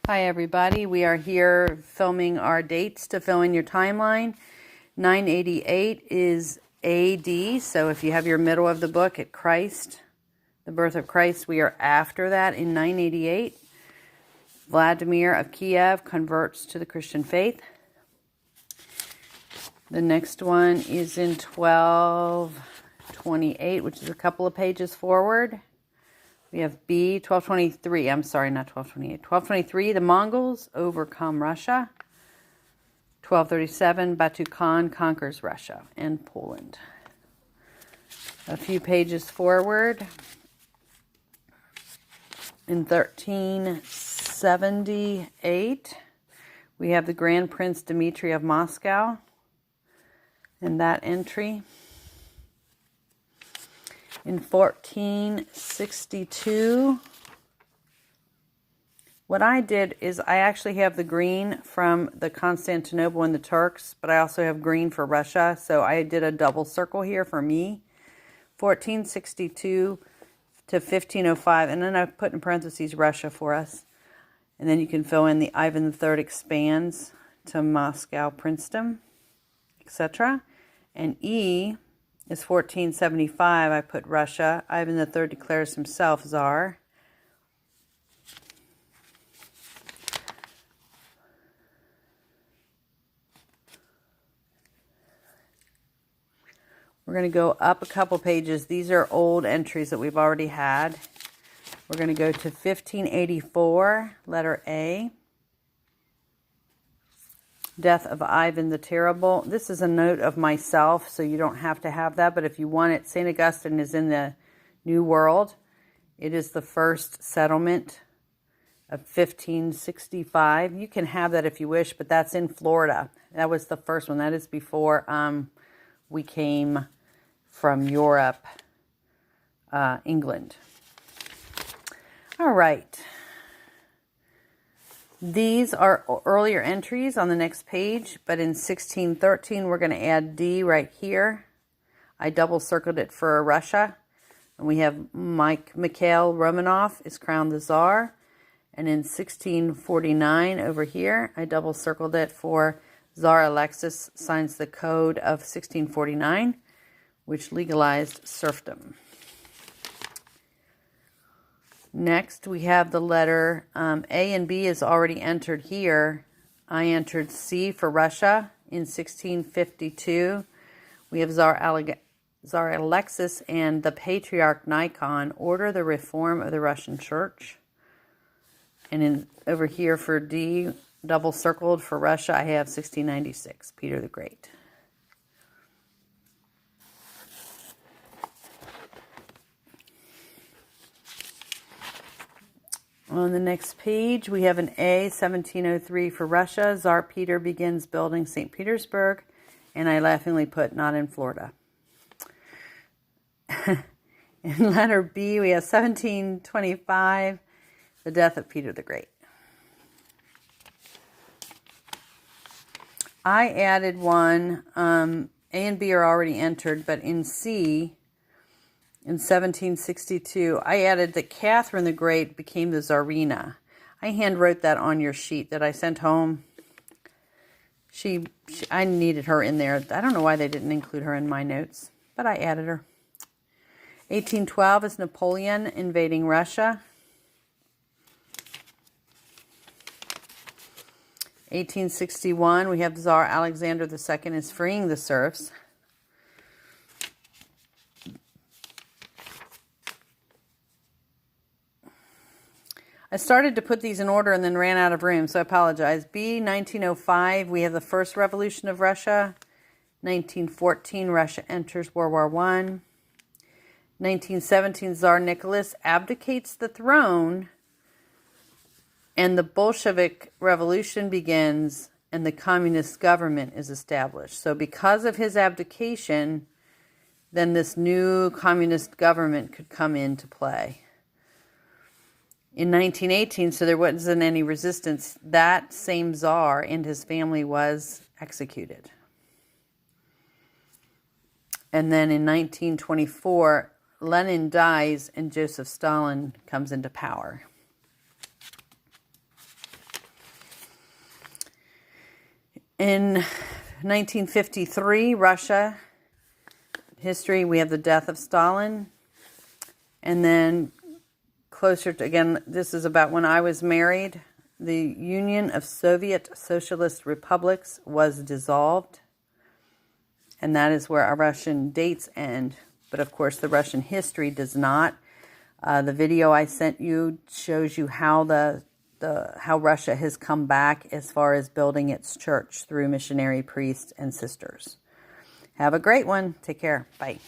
Hi everybody, we are here filming our dates to fill in your timeline. 988 is AD, so if you have your middle of the book at Christ, the birth of Christ, we are after that in 988. Vladimir of Kiev converts to the Christian faith. The next one is in 1228, which is a couple of pages forward. We have B, 1223. I'm sorry, not 1228. 1223, the Mongols overcome Russia. 1237, Batu Khan conquers Russia and Poland. A few pages forward. In 1378, we have the Grand Prince Dmitry of Moscow and that entry. In 1462, what I did is I actually have the green from the Constantinople and the Turks, but I also have green for Russia, so I did a double circle here for me. 1462 to 1505, and then I put in parentheses Russia for us. And then you can fill in the Ivan III expands to Moscow, Princeton, etc. And E is 1475. I put Russia. Ivan III declares himself Tsar. We're going to go up a couple pages. These are old entries that we've already had. We're going to go to 1584, letter A. Death of Ivan the Terrible. This is a note of myself, so you don't have to have that, but if you want it, St. Augustine is in the New World. It is the first settlement of 1565. You can have that if you wish, but that's in Florida. That was the first one. That is before we came from Europe, England. All right. These are earlier entries on the next page, but in 1613, we're going to add D right here. I double circled it for Russia. And we have Mikhail Romanov is crowned the Tsar. And in 1649 over here, I double circled it for Tsar Alexis signs the Code of 1649, which legalized serfdom. Next, we have the letter A and B is already entered here. I entered C for Russia in 1652. We have Tsar Alexis and the Patriarch Nikon order the reform of the Russian Church. And over here for D, double circled for Russia, I have 1696, Peter the Great. On the next page, we have an A, 1703 for Russia. Tsar Peter begins building St. Petersburg, and I laughingly put not in Florida. In letter B, we have 1725, the death of Peter the Great. I added one, A and B are already entered, but in C, in 1762, I added that Catherine the Great became the Tsarina. I hand wrote that on your sheet that I sent home. I needed her in there. I don't know why they didn't include her in my notes, but I added her. 1812 is Napoleon invading Russia. 1861, we have Tsar Alexander II is freeing the serfs. I started to put these in order and then ran out of room, so I apologize. B, 1905, we have the first revolution of Russia. 1914, Russia enters World War I. 1917, Tsar Nicholas abdicates the throne, and the Bolshevik Revolution begins, and the communist government is established. So because of his abdication, then this new communist government could come into play. In 1918, so there wasn't any resistance, that same Tsar and his family was executed. And then in 1924, Lenin dies and Joseph Stalin comes into power. In 1953, Russia history, we have the death of Stalin. And then closer to, again, this is about when I was married, the Union of Soviet Socialist Republics was dissolved. And that is where our Russian dates end. But of course, the Russian history does not. The video I sent you shows you how how Russia has come back as far as building its church through missionary priests and sisters. Have a great one. Take care. Bye.